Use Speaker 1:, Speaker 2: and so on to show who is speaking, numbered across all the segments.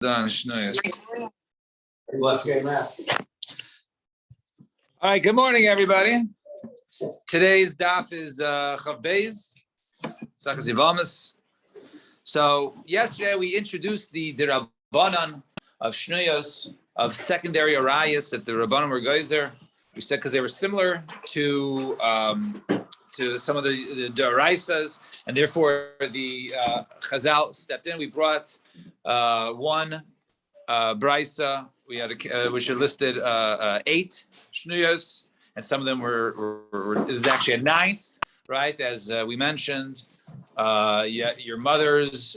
Speaker 1: All right, good morning, everybody. Today's daf is Chav Beis, Sachas Yivamis. So yesterday we introduced the Rabbanan of Shnuyos, of secondary arayas that the Rabbanan were geyser. We said because they were similar to some of the Daraisas, and therefore the Chazal stepped in. We brought one Brisa. We had which are listed 8 Shnuyos, and some of them were is actually a 9th, right? As we mentioned, your mother's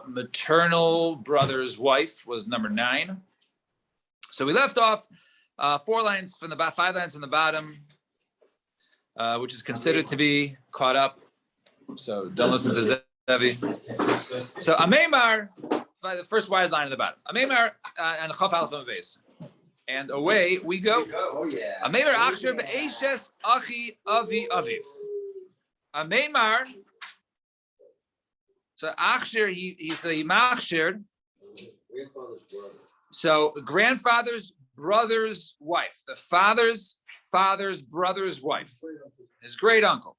Speaker 1: maternal brother's wife was number 9. So we left off 5 lines from the bottom, which is considered to be caught up. So don't listen to Zevi. So Ameimar, the first wide line in the bottom. Ameimar and Chaf Aleph on the base. And away we go. Ameimar Achsher be'eshes achi avi aviv. Ameimar. So Achsher, he machshered. So grandfather's brother's wife, the father's brother's wife, his great uncle.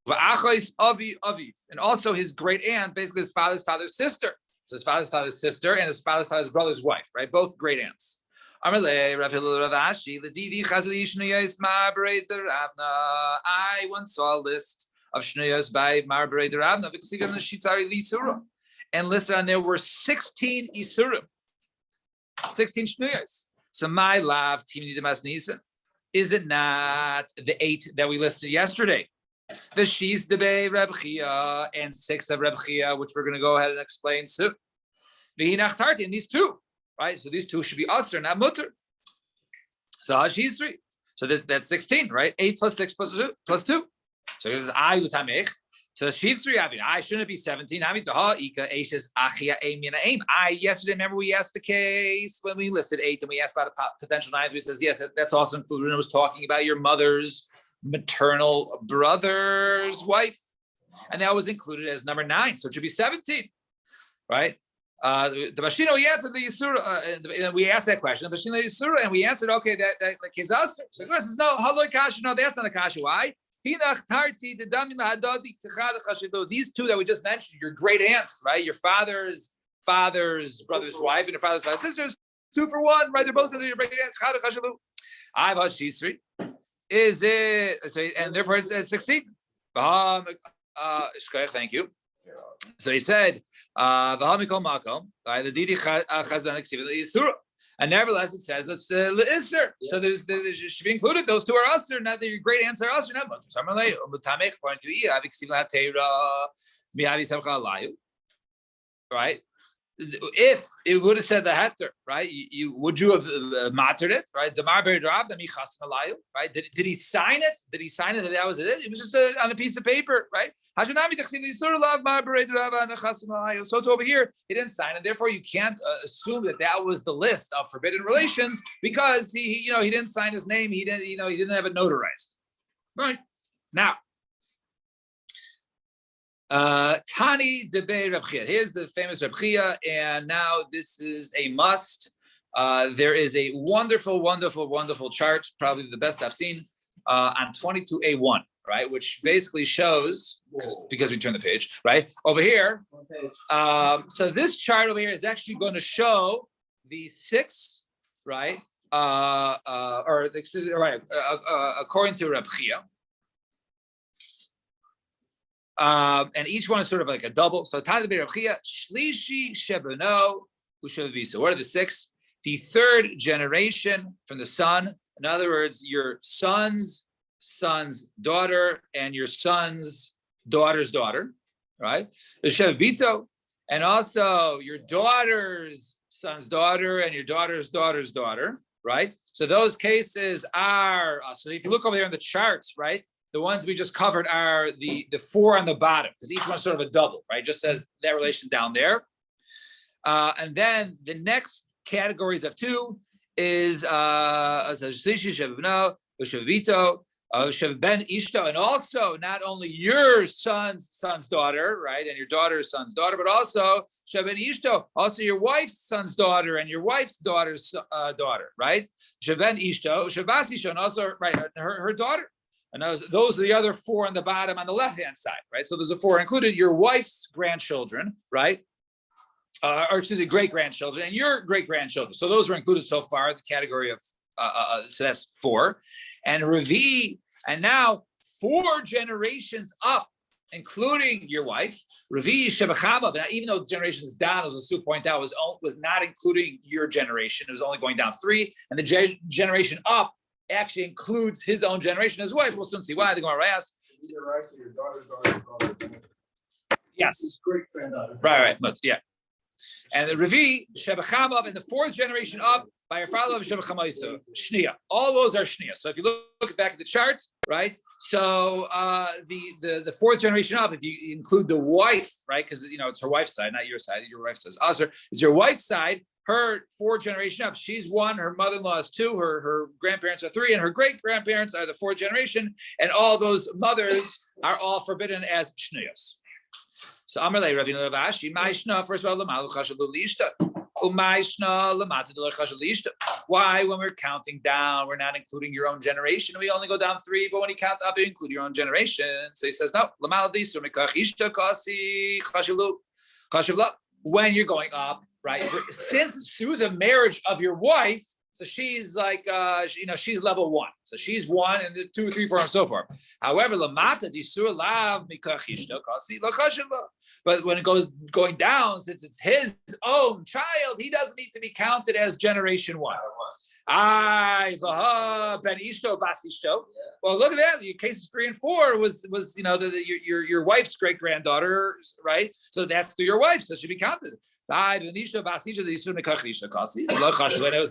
Speaker 1: And also his great aunt, basically his father's sister. So his father's sister and his father's brother's wife, right? Both great aunts. I once saw a list of Shnuyos by Marbrei de Ravna, and listed on there were 16 Isurim, 16 Shnuyos. So my love, Timni Demas Nisan, is it not the 8 that we listed yesterday? The Shis Debe Reb Chia and 6 of Reb Chia, which we're going to go ahead and explain soon. V'hinach Tarti, and these 2, right? So these 2 should be Aser, not Mutter. So Hashis 3. So that's 16, right? 8 plus 6 plus 2. So this is I Lutamech. So Shiv 3, I shouldn't be 17. I yesterday, remember we asked the case when we listed 8 and we asked about a potential 9. We says, yes, that's also included. And it was talking about your mother's maternal brother's wife. And that was included as number 9. So it should be 17, right? The Bashino, we answered the Yisura, and we asked that question, the Bashino Yisura, and we answered, okay, that like is us. So the question is, no, Haloi Kasha, no, that's not a Kasha. Why? These 2 that we just mentioned, your great aunts, right? Your father's brother's wife and your father's sisters, 2 for 1, right? They're both considered your great aunts. I've had She's is it? And therefore it's 16. Thank you. So he said, and nevertheless, it says it's Isser. So there's should be included. Those 2 are Usher. Now that your great aunts are Usher, not Muslims. Right? If it would have said the heter, right? Would you have mattered it, right? Right? Did he sign it? Did he sign it that was it? It was just on a piece of paper, right? So it's over here. He didn't sign it. Therefore, you can't assume that was the list of forbidden relations because he didn't sign his name. He didn't have it notarized. Right now. Tani Debe Reb Chia. Here's the famous Reb Chia, and now this is a must. There is a wonderful chart, probably the best I've seen, on 22A1, right? Which basically shows, because we turn the page, right? Over here. So this chart over here is actually going to show the 6th, right? According to Reb Chia. And each one is sort of like a double. So Tani Debe Reb Chia, Shlishi Shebano Ushavi. So what are the 6? The 3rd generation from the son. In other words, your son's daughter and your son's daughter's daughter, right? Ushavito, and also your daughter's son's daughter and your daughter's daughter's daughter, right? So those cases are. So if you look over there in the charts, right? The ones we just covered are the 4 on the bottom, because each one's sort of a double, right? Just says that relation down there. And then the next categories of 2 is Ben Ishto, and also not only your son's daughter, right, and your daughter's son's daughter, but also Sheben Ishto, also your wife's son's daughter and your wife's daughter's daughter, right? Sheben Ishto, Shabas Ishto, and also right her daughter. And those are the other four on the bottom on the left-hand side, right? So there's a four included your wife's grandchildren, right? Or excuse me, great-grandchildren and your great-grandchildren. So those are included so far, the category of, so that's four. And Ravi, and now 4 generations up, including your wife, Ravi Shebachama. Now, even though the generations down, as Asu pointed out, was not including your generation. It was only going down 3, and the generation up actually includes his own generation as well. We'll soon see why. They're going to ask.
Speaker 2: Your daughter's daughter.
Speaker 1: Yes.
Speaker 2: Great granddaughter.
Speaker 1: Right. But yeah. And the Ravi Shebachama in the 4th generation up by your father of Shebachama Shnia. All those are Shnia. So if you look back at the chart, right? So the 4th generation up, if you include the wife, right? Because it's her wife's side, not your side. Your wife's side. Also, it's your wife's side. Her 4th generation up, she's 1. Her mother-in-law is 2. Her grandparents are 3, and her great-grandparents are the 4th generation. And all those mothers are all forbidden as Shnias. So Amalei Ravina Ravashi, Maishna, first of all, Lamalu Chashalu Lishta. Umaishna Lamatadul Chashalishta. Why, when we're counting down, we're not including your own generation? We only go down 3, but when you count up, you include your own generation. So he says, no, Lamaladisu Mikachishta Kasi Chashalu Chashavla. When you're going up, right? Since it's through the marriage of your wife, so she's like, she's level 1. So she's 1 and 2, 3, 4, and so forth. However, lamata disur lav mikachishta kasi lachashava. But when it goes going down, since it's his own child, he doesn't need to be counted as generation 1. Ben ishto bas ishto. Well, look at that. Your cases 3 and 4 was your wife's great granddaughter, right? So that's through your wife, so it should be counted. It was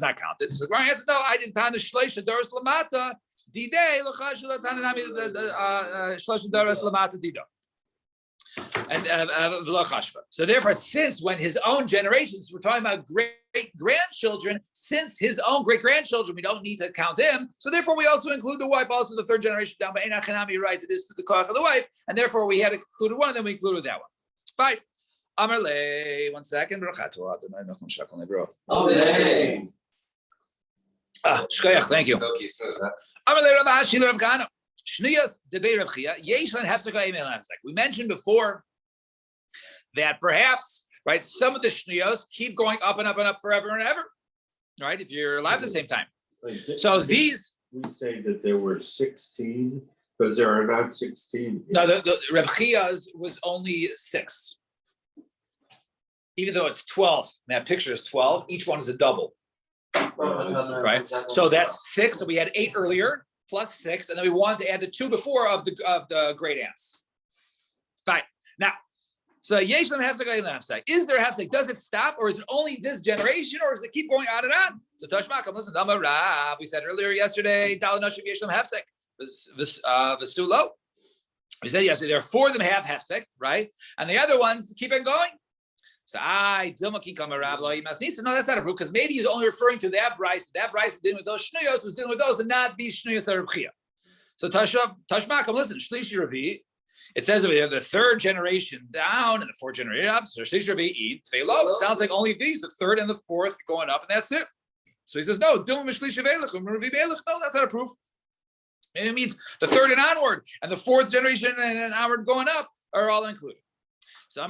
Speaker 1: not counted. So Gemara says, no, I didn't tana shleisha doros lamata didei l'chashula tananami shleisha doros lamata dido. And so therefore, since when his own generations, we're talking about great grandchildren, since his own great grandchildren, we don't need to count him. So therefore, we also include the wife, also the 3rd generation down. But Enachanami, right, it is to the koach of the wife, and therefore we had included one, and then we included that one. Fine. Amarle, 1 second. Shkoyach, thank you. Amarle Ravashi Rav Kana. Shniyas debei Rav Chia. Yeshlan hefsek ha'emel hefsek. We mentioned before that perhaps, right, some of the shniyos keep going up and up and up forever and ever, right? If you're alive at the same time. So these.
Speaker 2: We say that there were 16 because there are not 16.
Speaker 1: No, the Rav Chia's was only 6. Even though it's 12, that picture is 12, each one is a double, right? So that's 6. So we had 8 earlier, plus 6, and then we wanted to add the 2 before of the great aunts. Fine. Now, so Yeshlam Hefsek Hefsek. Is there Hefsek? Does it stop, or is it only this generation, or does it keep going on and on? So Tashmakam, listen, Rab. We said earlier yesterday, Dalanashim Yeshlam Hefsek. Vasulo. We said yesterday there are 4 of them have Hefsek, right? And the other ones keep on going. So no, that's not a proof, because maybe he's only referring to that Bryce. That Bryce dealing with those shnuyos was dealing with those, and not these shnuyos of Reb Chia. So Tashmakam, listen, Shlishi Ravi. It says over there the 3rd generation down and the 4th generation up. So Shlishi Ravi eat Tfeilo. It sounds like only these, the 3rd and the 4th, going up, and that's it. So he says, no, Dilma Shlishi Velech, Ravi Velech. No, that's not a proof. And it means the 3rd and onward, and the 4th generation and onward going up are all included. So I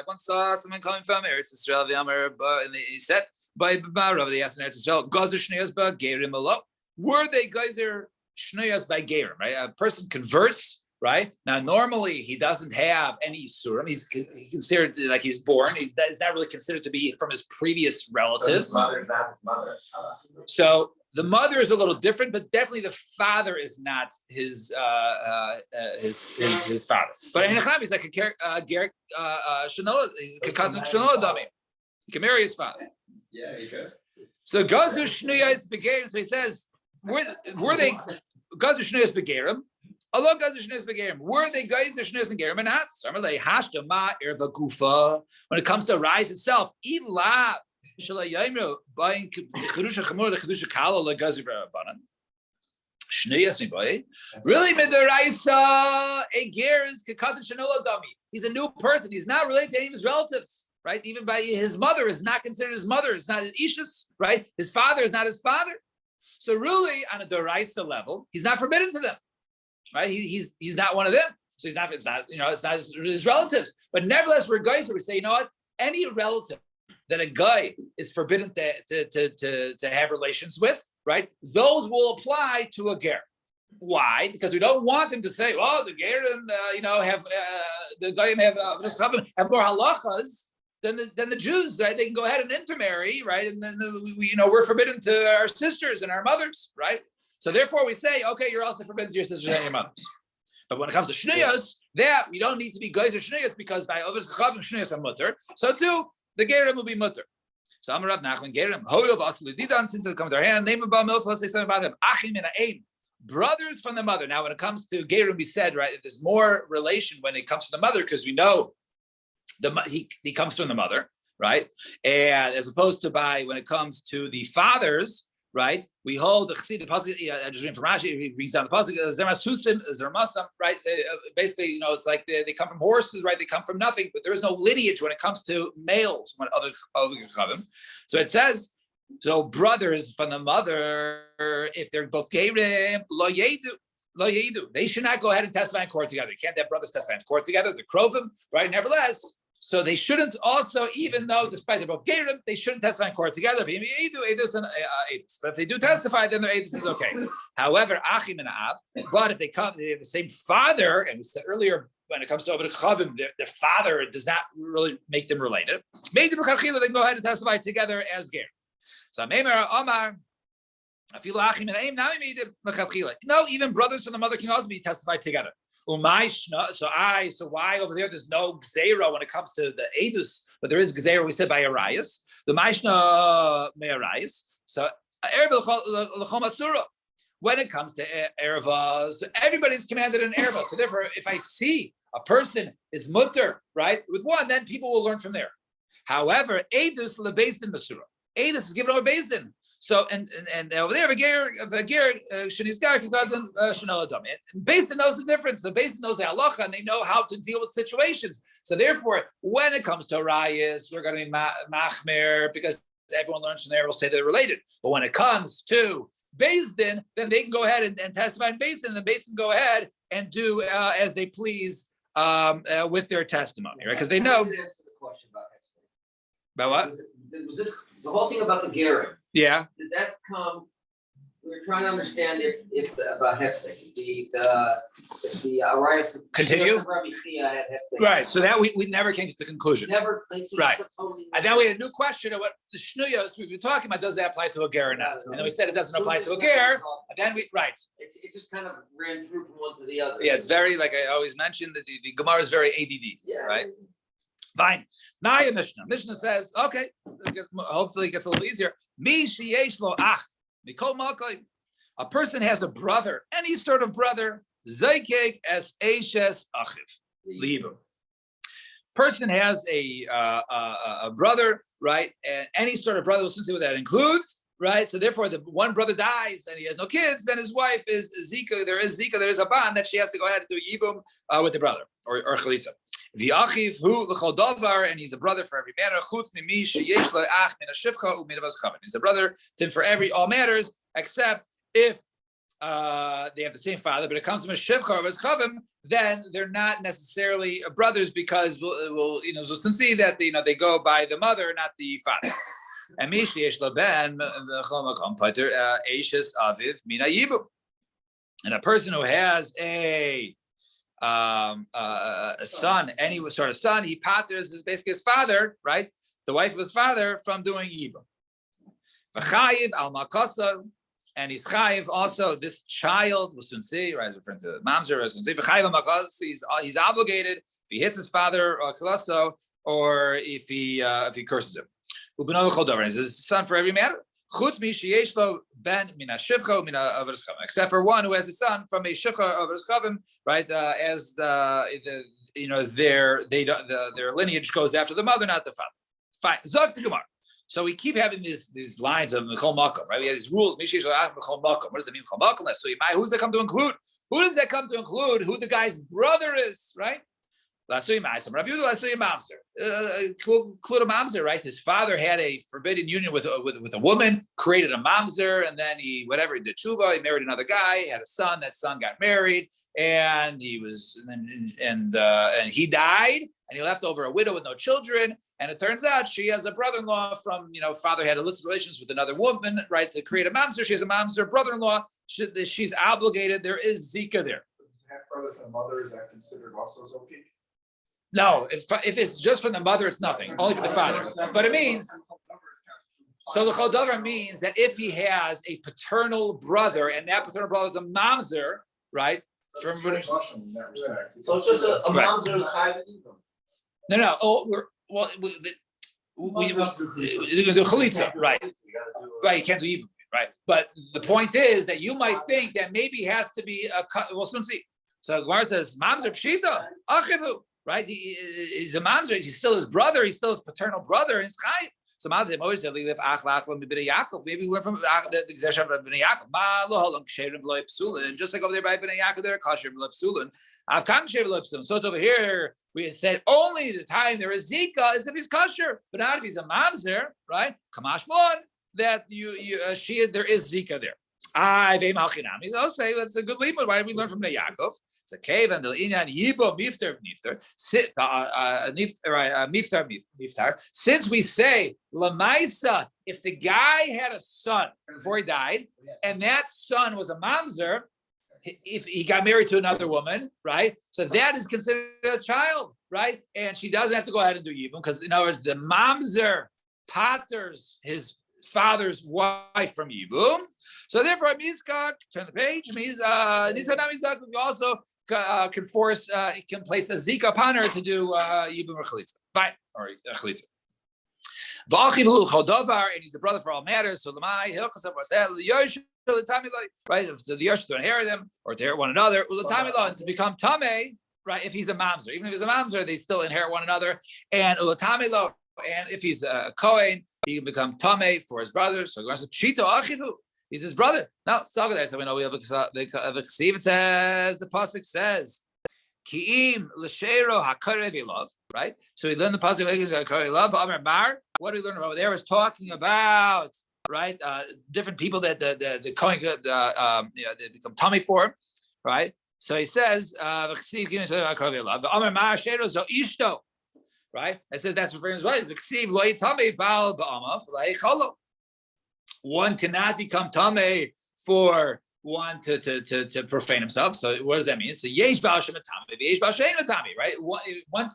Speaker 1: once saw someone coming from Eretz Yisrael, and he said, "By Rav, they asked in Eretz Yisrael, Gazer Shniyas ba Gerim alo? Were they Gazer Shniyas by Gerim? Right, a person converts. Right now, normally he doesn't have any Yisurim. He's considered like he's born. He's not really considered to be from his previous relatives.
Speaker 2: So his mother is not his mother.
Speaker 1: So the mother is a little different, but definitely the father is not his father. But in Echnam, he's like a Gerek Shanola. He's a Shanola dummy. He can marry his father.
Speaker 2: Yeah, he could.
Speaker 1: So Gazu Shniyas Begerim. So he says, were they Gazu Shniyas Begerim? Allah Gazu Shniyas Begerim. Were they Gazu Shniyas and Gerim and not? When it comes to rise itself, Ila. Shalay Yaimro buying Chedusha Chamor the Chedusha Kala Lagazi Rabbanan. Shnei boy. Really, Midaraisa a ger is Kekadin Shanola Dami. He's a new person. He's not related to any of his relatives, right? Even by his mother is not considered his mother. It's not his Ishus, right? His father is not his father. So really, on a Doraisa level, he's not forbidden to them, right? He's not one of them. So he's not. It's not his relatives. But nevertheless, we're guys who we say, you know what? Any relative that a guy is forbidden to have relations with, right? Those will apply to a ger. Why? Because we don't want them to say, "Oh, the gerim, have the goyim have more halachas than the Jews, right? They can go ahead and intermarry, right? And then we're forbidden to our sisters and our mothers, right? So therefore, we say, okay, you're also forbidden to your sisters and your mothers. But when it comes to shniyos, that we don't need to be guys or shniyos because by others chavim shniyos are mutter. So too, the gerim will be mutter. So I'm Rav Nachman gerim hoyov asli didan since it comes to our hand. Name about mills. Let's say something about them. Achim and aim, brothers from the mother. Now, when it comes to gerim, we said right, there's more relation when it comes to the mother because we know he comes from the mother, right? And as opposed to when it comes to the fathers. Right, we hold the chassid. I just read from Rashi. He brings down the pasuk. Zemas tusim, zermasam. Right, basically, it's like they come from horses. Right, they come from nothing. But there is no lineage when it comes to males. When other chavim. So it says, so brothers from the mother, if they're both gerim, lo yedu. They should not go ahead and testify in court together. You can't have brothers testify in court together. They're krovim, right? Nevertheless. So they shouldn't also, even though despite they're both gerim, they shouldn't testify in court together. But if they do testify, then their edus is okay. However, achim and av, but if they have the same father, and we said earlier, when it comes to Oved Chavim, the father does not really make them related. Make them they can go ahead and testify together as ger. So Omar, no, even brothers from the mother can also be testified together. So why over there there's no gzeira when it comes to the edus, but there is gzeira we said by Arias. The Maishna me Arias. So when it comes to erva, so everybody's commanded an erva. So therefore, if I see a person is mutter, right, with one, then people will learn from there. However, edus lebezdin masura. Edus is given over bezdin. So and over there, Shenizgar Kikadon Shanaladam. And Beis knows the difference. The Beis knows the halacha, and they know how to deal with situations. So therefore, when it comes to Rayas, we're going to be machmer because everyone learns from there. Will say they're related. But when it comes to Beis Din, then they can go ahead and testify in Beis Din, and the Beis Din go ahead and do as they please with their testimony, right? Because they know.
Speaker 3: Answer the question
Speaker 1: about what?
Speaker 3: Was this the whole thing about the gerim?
Speaker 1: Yeah.
Speaker 3: Did that come? We were trying to understand if about Hefsek, the Arias
Speaker 1: Continue?
Speaker 3: Rabbi Chia had Hefsek.
Speaker 1: Right. So that we never came to the conclusion.
Speaker 3: Never.
Speaker 1: Right.
Speaker 3: Totally
Speaker 1: And then we had a new question of what the shnuyos we've been talking about. Does that apply to a ger or not? And then we said it doesn't apply to a ger. And then
Speaker 3: It just kind of ran through from one to the other.
Speaker 1: Yeah, it's very, like I always mentioned, the Gemara is very ADD.
Speaker 3: Yeah.
Speaker 1: Right. Fine. Naya Mishnah. Mishnah says, okay, hopefully it gets a little easier. Mi sheyesh lo ach, mikol malkay. A person has a brother, any sort of brother, zaykek es eishes achiv, libum. Person has a brother, right? And any sort of brother, we'll soon see what that includes, right? So therefore, the one brother dies and he has no kids, then his wife is Zika. There is a bond that she has to go ahead and do yibum with the brother or chalitza. The achiv who l'chol davar, and he's a brother for every matter. Chutz mimi sheyesh le'ach min hashivcha u'min havazchaven. He's a brother for every all matters, except if they have the same father. But it comes from a shivcha or havazchaven, then they're not necessarily brothers because we'll see that they go by the mother, not the father. And mi sheyesh le'ben l'chol makom pater eishes aviv min hayibu. And a person who has a son, any sort of son, he paters is basically his father, right? The wife of his father from doing yibum. V'chayiv al makasa, and he's chayiv also. This child, we'll soon see, right? He's referring to mamzer. We'll soon see. V'chayiv al makasa, he's obligated if he hits his father or kalaso, or if he curses him. U'b'no l'chol davar, he's his son for every matter. Chutz mi sheyesh lo ben min hashivcha min ha'avos, except for one who has a son from a shivcha of avos, right? As their lineage goes after the mother, not the father. Fine. Zok the Gemara. So we keep having these lines of Mechol Makom, right? We have these rules. What does it mean? Who's that come to include? Who does that come to include? Who the guy's brother is, right? Include a mamzer, right? His father had a forbidden union with a woman, created a mamzer, and then he did tshuva. He married another guy, had a son. That son got married, and he died, and he left over a widow with no children. And it turns out she has a brother-in-law from father had illicit relations with another woman, right? To create a mamzer, she has a mamzer brother-in-law. She's obligated. There is zika there.
Speaker 4: Half brother from the mother, is that considered also Zoki?
Speaker 1: No, if it's just from the mother, it's nothing. Only for the father. But it means, so the Chodavar means that if he has a paternal brother and that paternal brother is a mamzer, right?
Speaker 4: So it's just
Speaker 5: a mamzer is chayv even.
Speaker 1: No. Oh, we do chalitza, right? Right, you can't do even, right? But the point is that you might think that maybe he has to be a cut. We'll soon see. So Gemara says, mamzer pshita, achivu. Right, he's a mamzer. He's still his brother. He's still his paternal brother. And he's chayv. So Mazim always said, "Maybe we learn from the Gezerah of Bnei Yaakov. Ma lo halom ksherim v'lo psulin." Just like over there by Bnei Yaakov, they're kosher v'lo psulin. Avkan ksherim v'lo psulin. So over here, we said only the time there is zika is if he's kosher, but not if he's a mamzer, right? Kamash mon that there is zika there. I ve'im halchinami. They'll say that's a good limud. Why did we learn from Bnei Yaakov? It's a cave and the inyan yibo miftar miftar. Since we say lamaisa, if the guy had a son before he died, and that son was a mamzer, if he got married to another woman, right? So that is considered a child, right? And she doesn't have to go ahead and do yibum because in other words, the mamzer paters his father's wife from yibum. So therefore, Mizkak, turn the page. Nizanam Mizkak also can place a zika upon her to do yibum or chalitza. Fine, or chalitza. V'achiv chodovar, and he's the brother for all matters. So lemai hilchas right? So the yosh to inherit them or to inherit one another. Ulatamilo, and to become tame, right? If he's a mamzer, even if he's a mamzer, they still inherit one another. And ulatamilo, and if he's a kohen, he can become tame for his brother. So chito achivu. He's his brother. Now, Sagadai, so we know we have a Ksiv. It says, the pasuk says, Ki'im l'sheiro hakarev love, right? So we learn the pasuk hakarev love. Amar Mar. What do we learn over there? Is talking about right different people that the Kohen they become tummy for, right? So he says, Amar Mar sheiro zo ishto, right? It says that's referring to what Ksiv lo yitame bal ba'amav la'echalo. One cannot become tameh for one to profane himself. So what does that mean? So yesh ba'al shem tameh, yesh ba'al shein tameh, right? One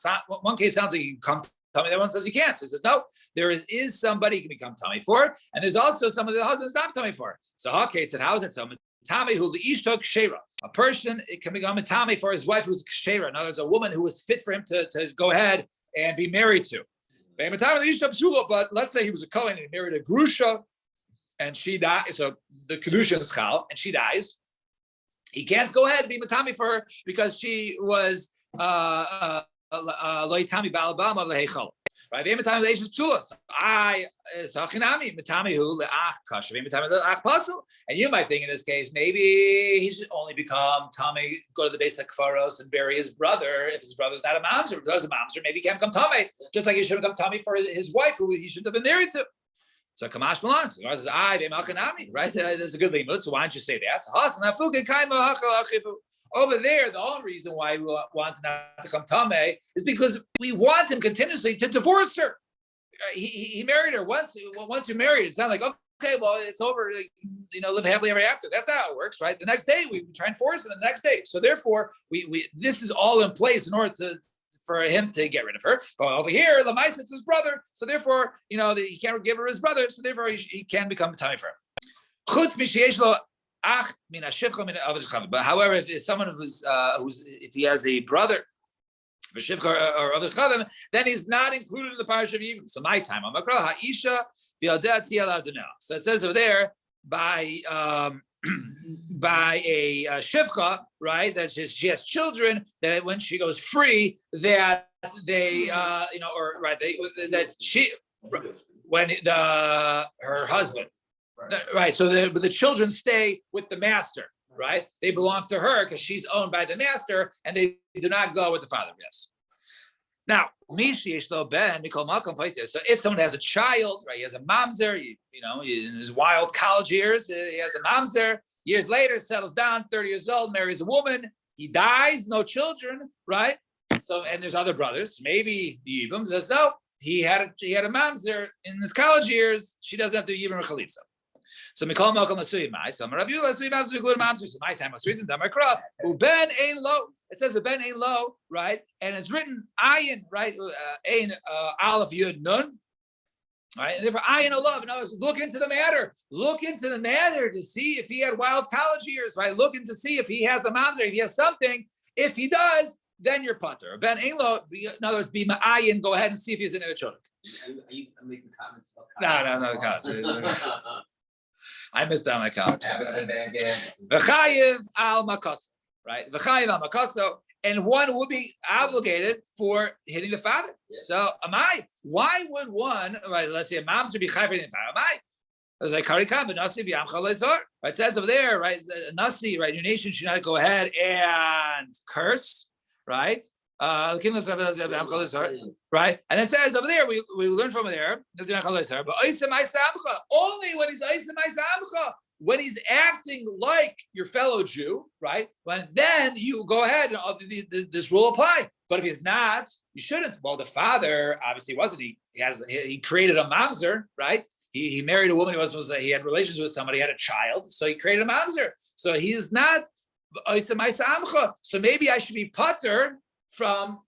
Speaker 1: case sounds like you can become tameh. The other one says you can't. So he says no. There is somebody you can become tameh for, and there's also somebody the husband is not tameh for. So okay, it's how is it? So tameh who leishtok kshera. A person it can become a tameh for his wife who's kshera. In other words, a woman who was fit for him to go ahead and be married to. But let's say he was a kohen and he married a grusha. And she dies, so the kedusha is chal, and she dies. He can't go ahead and be matami for her because she was loitami balabama lehechol. Right? V'ematami leishus psulos. I sachinami matami hu leach kasher. V'ematami leach pasul. And you might think in this case maybe he should only become tami, go to the base of kfaros and bury his brother if his brother's not a mamzer. If he was a mamzer, maybe he can't become tami, just like he should have become tami for his wife who he shouldn't have been married to. So Kamash Milan. So says, right? There's a good limud. So why don't you say that? Over there, the only reason why we want not to come Tameh is because we want him continuously to divorce her. He married her once you're married. It's not like, okay, well, it's over, live happily ever after. That's not how it works, right? The next day we try and force it the next day. So therefore, we this is all in place in order for him to get rid of her. But over here, Lamais, it's his brother. So therefore, he can't give her his brother. So therefore, he can become a tummy for her. But however, if someone who's if he has a brother, or other chavim, then he's not included in the parish of Yibum. So my time, so it says over there by a shivcha, right? That she has children. That when she goes free, that they, that she. when her husband,
Speaker 4: Right.
Speaker 1: right? So the children stay with the master, right? They belong to her because she's owned by the master, and they do not go with the father. Yes. Now, so if someone has a child, right, he has a mamzer, in his wild college years, he has a mamzer. Years later, settles down, 30 years old, marries a woman. He dies, no children, right? So, and there's other brothers. Maybe the Yibam says no. He had a mamzer in his college years. She doesn't have to do Yibam or Chalitza. So Mikol Malcolm Lasuyimai. So Rav Yula Lasuyim Mamzer include mamzer. So my time was reason that my crop. Ben Ein Lo. It says the Ben Ein Lo, right? And it's written Ayin, right? Ein Aleph Yud Nun. All right, and therefore Ayin Olav. In other words, look into the matter. Look into the matter to see if he had wild college years, right? Looking to see if he has a mamzer, if he has something. If he does, then you're putter. Ben Ein Lo. In other words, be Ma'ayin. Go ahead and see if he's in the children.
Speaker 3: Are you making comments about
Speaker 1: No, college. I missed out on my college.
Speaker 3: college?
Speaker 1: V'chayiv al makaso, right? V'chayiv al makaso, and one would be obligated for hitting the father.
Speaker 3: Yeah.
Speaker 1: So, why would one, right? Let's say a mom's would be chayiv hitting the father. It was like karikam v'nasi v'yamcha le'zor. Right? It says over there, right? Nasi, right? Your nation should not go ahead and curse, right? Right, and it says over there, we learn from there, but only when when he's acting like your fellow Jew, right? Then you go ahead and this rule apply. But if he's not, you shouldn't. Well, the father obviously wasn't. He created a mamzer, right? He married a woman he had relations with somebody, he had a child, so he created a mamzer. So he's not. So maybe I should be putter from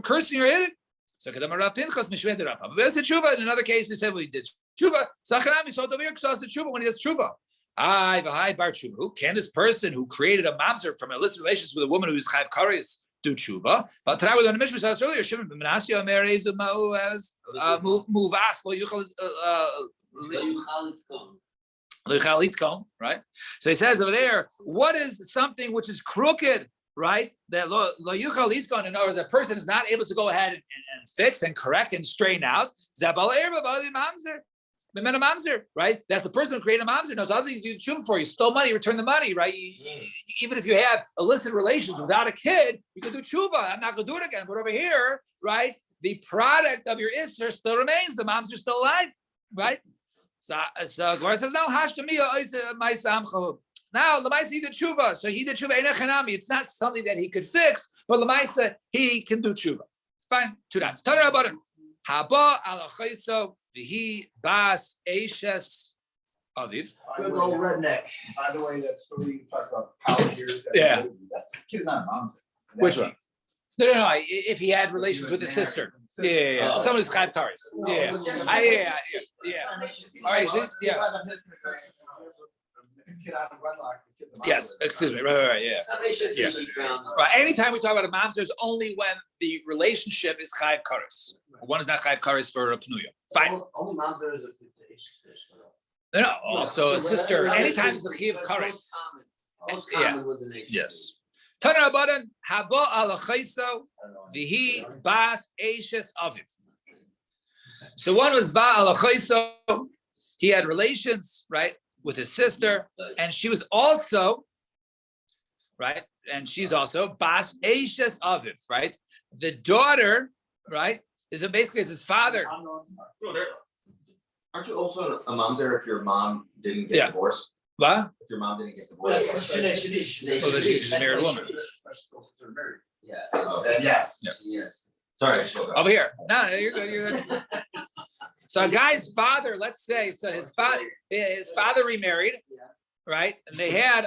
Speaker 1: cursing or hitting. So Rav Pinchas mishved Rav. But it's a tshuva. In another case, they said, well, he did tshuva. Sachanami so Dovir Kshas the tshuva when he does tshuva. V'hai bar tshuva. Who can this person who created a mamzer from illicit relations with a woman who is chayv kares do tshuva? But today we learned the Mishnah earlier. Shimon ben Menashe Omer Ezu Ma'u as muvas lo yuchal right? So he says over there, what is something which is crooked? Right, that lo yuchal iskon, in other words, a person is not able to go ahead and fix and correct and straighten out. Right, that's a person who created a mamzer. Knows other things you tshuva for. You stole money, return the money. Right, even if you have illicit relations without a kid, you can do tshuva. I'm not going to do it again. But over here, right, the product of your isser still remains. The mamzer is still alive. Right. So Gemara says no. Hashtamiya my samcha. Now, Lamaisa, he did tshuva. So he did tshuva enechanami. It's not something that he could fix, but Lamaisa, he can do tshuva. Fine, 2 dots. Tana Rabbanan. Haba ala chayso v'hi bas eishes aviv.
Speaker 5: Good old redneck.
Speaker 4: By the way, that's what we talked about college years.
Speaker 1: Yeah.
Speaker 4: That's kid's not a mom's.
Speaker 1: Which one? No. If he had relations with his sister. Yeah. Somebody's chayv kares. Yeah. All right,
Speaker 4: Kid out of wedlock, the kid's a mom's.
Speaker 1: Yes, excuse me. Right, yeah.
Speaker 3: Somebody should
Speaker 1: Yeah.
Speaker 3: see ground.
Speaker 1: Right. Anytime we talk about a mamzer, is only when the relationship is chayv kares. One is not chayv kares for a pnuya. Fine.
Speaker 5: Only mamzer is if it's a ish.
Speaker 1: No. Also, a sister. Anytime it's a chayv kares.
Speaker 3: Most
Speaker 1: Yeah.
Speaker 3: common with the nation.
Speaker 1: Yes. Tana Rabbanan haba ala chayso v'hi bas eishes aviv. So one was ba ala chayso. He had relations, right, with his sister, and she was also, right, and she's also bas eishes aviv, right. The daughter, right, is basically his father.
Speaker 6: Aren't you also a mamzer if your mom didn't get divorced?
Speaker 1: What?
Speaker 6: If your mom didn't get divorced?
Speaker 1: Oh, then she's a married woman.
Speaker 3: Yes.
Speaker 5: Yes.
Speaker 3: Yes.
Speaker 6: Sorry, I spoke up.
Speaker 1: Over here. No, you're good. So a guy's father, let's say, so his father remarried, right? And they had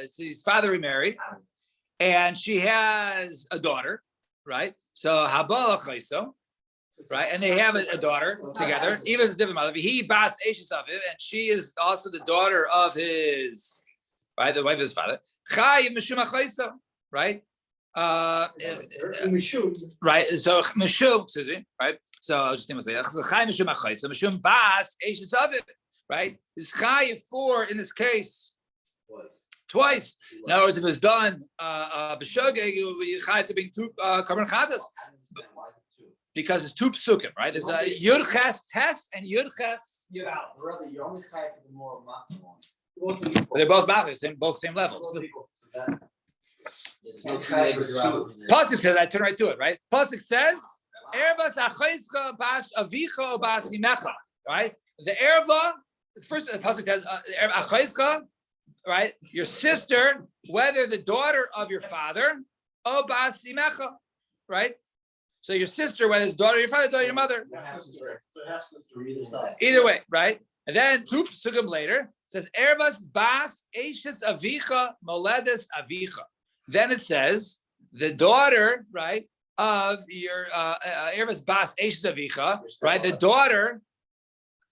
Speaker 1: so his father remarried, and she has a daughter, right? So habala chayso, right? And they have a daughter together. Eva is a different mother. He bas eishes aviv, and she is also the daughter of his, right? The wife of his father. Chayiv mishum chayso, right? Right. So mishum, excuse me, right? So I was just thinking, chayiv mishum chayso, mishum bas eishes aviv, right? Is chayiv for in this case twice. In other words, if it was done b'shogeg, you chayiv to bring 2 korban chatas. because it's two psukim, right? There's a Yud Ches Tes and Yud Ches Yud Aleph.
Speaker 5: Brother, you only high for the more mafia one.
Speaker 1: They're both machos, both same levels.
Speaker 3: There's no two neighbors around over there.
Speaker 1: Pasuk says, I turn right to it, right? Pasuk says, Erbas achayska bas avicha o bas imecha, right? The erva, the first pasuk says, achayska, right? Your sister, whether the daughter of your father, o bas imecha, right? So your sister, whether it's daughter of your father, daughter of your mother,
Speaker 5: So half sister either side.
Speaker 1: either way, right? And then two psukim later says, Erbas bas eishes avicha moledes avicha. Then it says, the daughter, right, of your Erbas bas eishes avicha, right, the daughter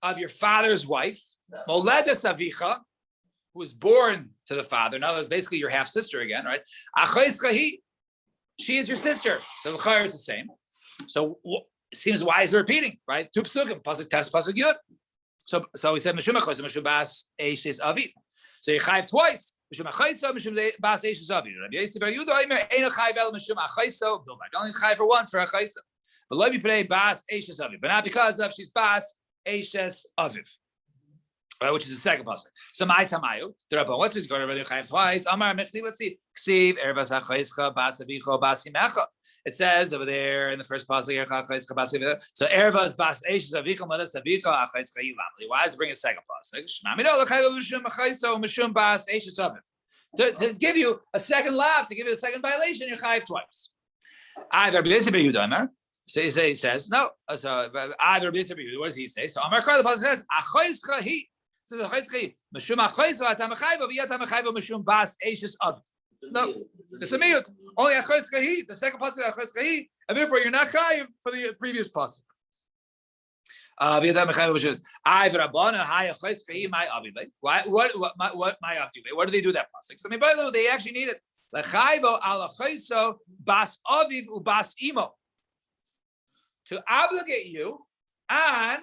Speaker 1: of your father's wife, moledes avicha, who was born to the father. In other words, basically your half sister again, right? Achayska hi, she is your sister. So the it's the same. So it seems wise repeating, right? Two psukim, pasuk tes, pasuk yud. So we said mishum achaysa, mishum bas eishes aviv. So you chayiv twice. Mishum achaysa, mishum bas eishes aviv. Rabbi Yossi bar Yehuda omer ein chayiv el mishum achaysa. Only chayiv for once for achaysa. But lo b'pnei bas eishes aviv, but not because of she's bas eishes aviv. Right, which is the second pasuk. So my tamayu, the Rabban, what's his going to Rabbi chayiv twice? Amar mechli, let's see. Ksiv erbas achayska bas avicha bas imecha. It says over there in the first pasuk, so erva is bas eishes avicha moledes avicha achayska yilamli. Why does it bring a second pasuk? To give you a second lab, to give you a second violation, you're chayiv twice. So he says no. So what does he say? So Amar Kar, the pasuk says achayska hi. So achayska hi mishum achayska atamachayv v'yat amachayv mishum bas eishes aviv. No, it's a miyut. Only achayska hi. The second pasuk achayska hi, and therefore you're not chayiv for the previous pasuk. What my avdile? What do they do that pasuk? So by the way, they actually need it. Lechayvo al achayso bas aviv ubas imo, to obligate you on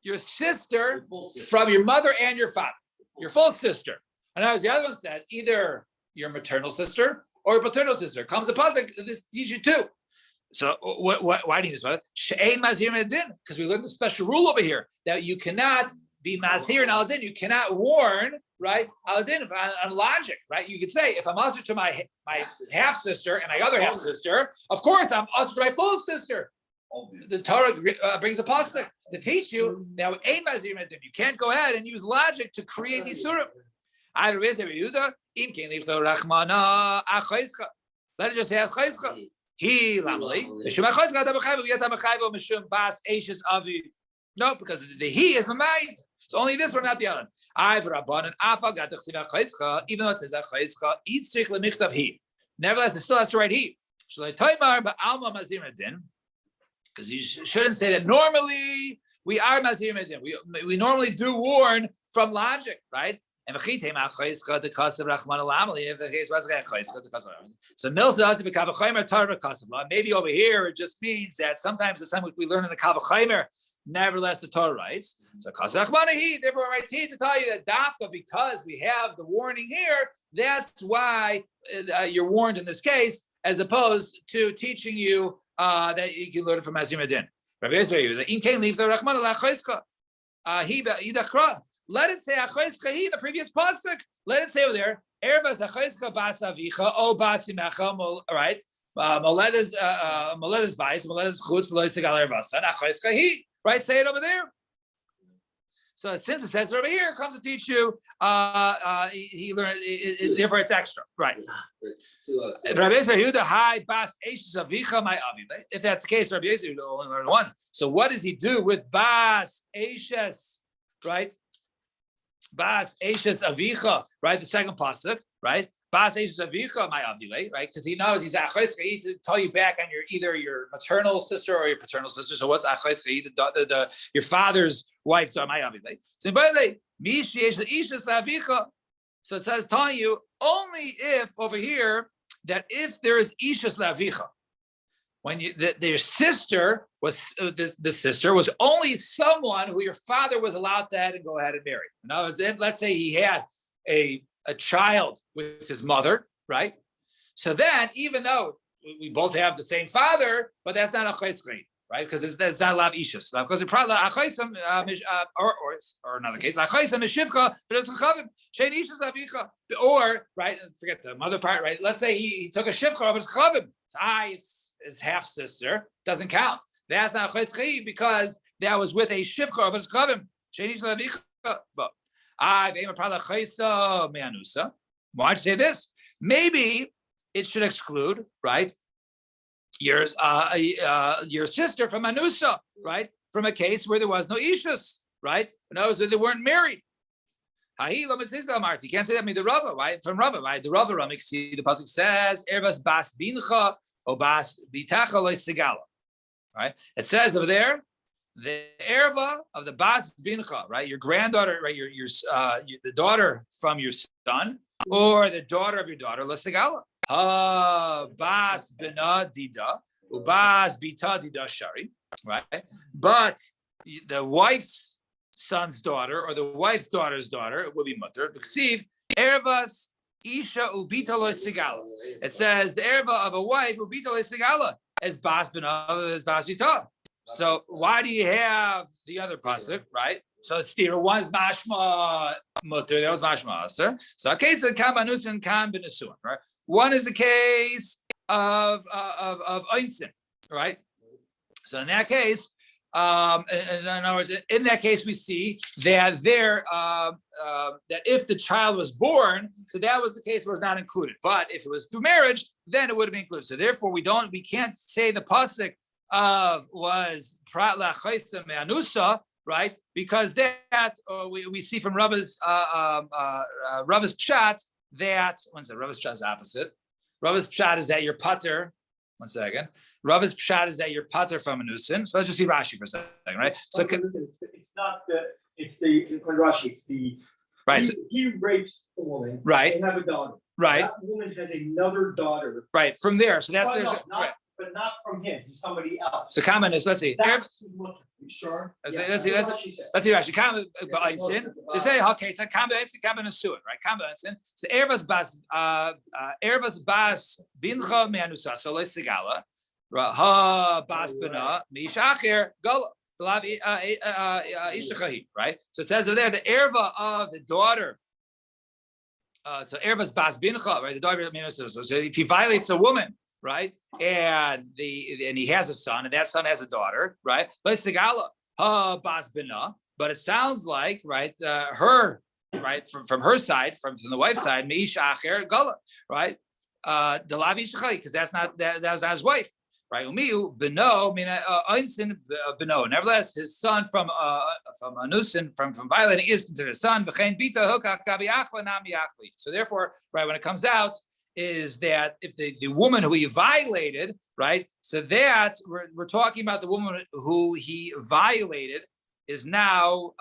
Speaker 1: your sister from your mother and your father, your full sister. And as the other one says, either your maternal sister or your paternal sister. Comes a pasuk, this teaches you too. So why do you use this? She'ein mazhir medin, because we learned the special rule over here that you cannot be mazhir and aladin. You cannot warn, right? Aladin on logic, right? You could say if I'm usher to my half sister and my other half sister, of course I'm usher to my full sister. The Torah brings a pasuk to teach you now. Ein mazhir medin. You can't go ahead and use logic to create these surah. Let it just say achayska. He lamali. No, because the he is mamait. So only this one, not the other. Even though it says achayska, each tzrich lemichtav he. Nevertheless, it still has to write he. Because you shouldn't say that. Normally, we are mazir medin. We normally do warn from logic, right? And if the case was so maybe over here it just means that sometimes the time we learn in the Kavachaymer, nevertheless the Torah writes. So he therefore writes he to tell you that dafka, because we have the warning here, that's why you're warned in this case, as opposed to teaching you that you can learn it from Mazir Medin. Let it say achayska hi, the previous pasuk. Let it say over there, ervas achayska bas avicha o bas imecha, right? Moledes bais, moledes chutz lo yisegal ervasan achayska hi. Right? Say it over there. So since it says it over here, it comes to teach you. He learned. Therefore, it's extra, right? Rabbi Yehuda hi bas eishes avicha my avi. If that's the case, Rabbi Yehuda only learned one. So what does he do with bas eishes? Right? Bas eishes avicha, right? The second pasuk, right? Bas eishes avicha, my avile, right? Because he knows he's achayska to tell you back on your either maternal sister or your paternal sister. So what's achayska? The your father's wife, so my avile. So by the way, mishi eishes avicha. So it says telling you only if over here that if there is ishes lavicha. When their sister was this sister was only someone who your father was allowed to head and go ahead and marry. In other words, let's say he had a child with his mother, right? So then, even though we both have the same father, but that's not a chesed, right? Because it's not lav ishus. Because it probably or another case, or right, forget the mother part, right? Let's say he took a shivcha of his chavim. His half sister doesn't count. That's not chayis because that was with a shivcha of his chavim. Why'd you say this? Maybe it should exclude, right? Your sister from Anusa, right? From a case where there was no ishus, right? In other words, they weren't married. You can't say that. The Rava, right? From Rava, right? The Rava, see the pasuk says, "Ervas bas bincha o bas bitacha lo sigala." Right? It says over there, the erva of the bas bincha, right? Your granddaughter, right? The daughter from your son, or the daughter of your daughter, lo sigala. Bas bina dida, ubas bita dida shari, right? But the wife's son's daughter or the wife's daughter's daughter would be mutter. Ervas isha ubita lo sigala. It says the erva of a wife ubita lo sigala as bas bina as bas bita. So why do you have the other pasuk, right? So steer one's mashma mutter, that was mashma aser. So case of kam banusin kam benesuin, right? One is a case of einsin, right? So in that case, in other words, in that case, we see that that if the child was born, so that was the case where it was not included. But if it was through marriage, then it would have been included. So therefore, we can't say the pasuk of was prat la'chaysa me'anusa, right? Because that we see from Rava's pshat that Rava's pshat is opposite. Rava's pshat is that you're pater. One second. Rava's pshat is that you're pater from anusin. So let's just see Rashi for a second, right? So
Speaker 7: it's not the Rashi. It's the
Speaker 1: right.
Speaker 7: He rapes a woman.
Speaker 1: Right.
Speaker 7: They have a daughter.
Speaker 1: Right.
Speaker 7: That woman has another daughter.
Speaker 1: Right. From there. So that's
Speaker 7: right. But not from him, from somebody else.
Speaker 1: So comment is, let's see.
Speaker 7: That's what you sure?
Speaker 1: Let's see Rashi. Comment ba'insin. So say okay. It's a comment suin, right? Comment. So ervas bas bincha me'anusa. So let's sigala. Ha bas bina mishacher gola. Right? So it says over there the erva of the daughter. So ervas bas bincha, right? The daughter of me'anusa. So if he violates a woman, right, and he has a son, and that son has a daughter, right? But it sounds like, right, her, right, from her side, from the wife's side, right, the lavi because that's not his wife, right? Nevertheless, his son from anusin, from violating is considered a son. So therefore, right, when it comes out, is that if the woman who he violated, right? So that we're talking about the woman who he violated is now.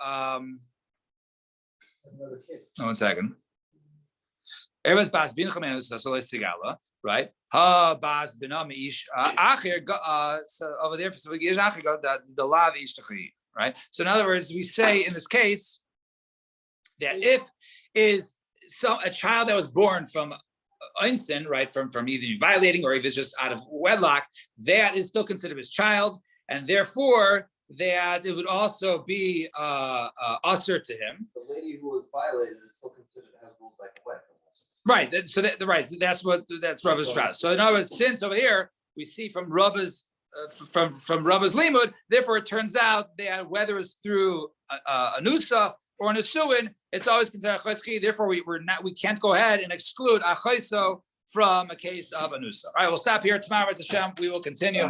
Speaker 1: One second. Everybody's bas bin chamen sigala, right? Ha bas binam ish acher. So over there, so we get acher the lav ish tachi, right? So in other words, we say in this case that if is a child that was born from einsin, right, from either violating or if it's just out of wedlock, that is still considered his child, and therefore that it would also be usher to him.
Speaker 5: The lady who was violated is still considered has rules like a wife.
Speaker 1: Right. That's Rava's strat. So in other words, since over here we see from Rava's from Rava's limud, therefore it turns out that whether it's through anusa or nesuin, it's always considered achayski. Therefore, we can't go ahead and exclude achayso from a case of anusa. All right, we'll stop here. Tomorrow, Hashem, we will continue.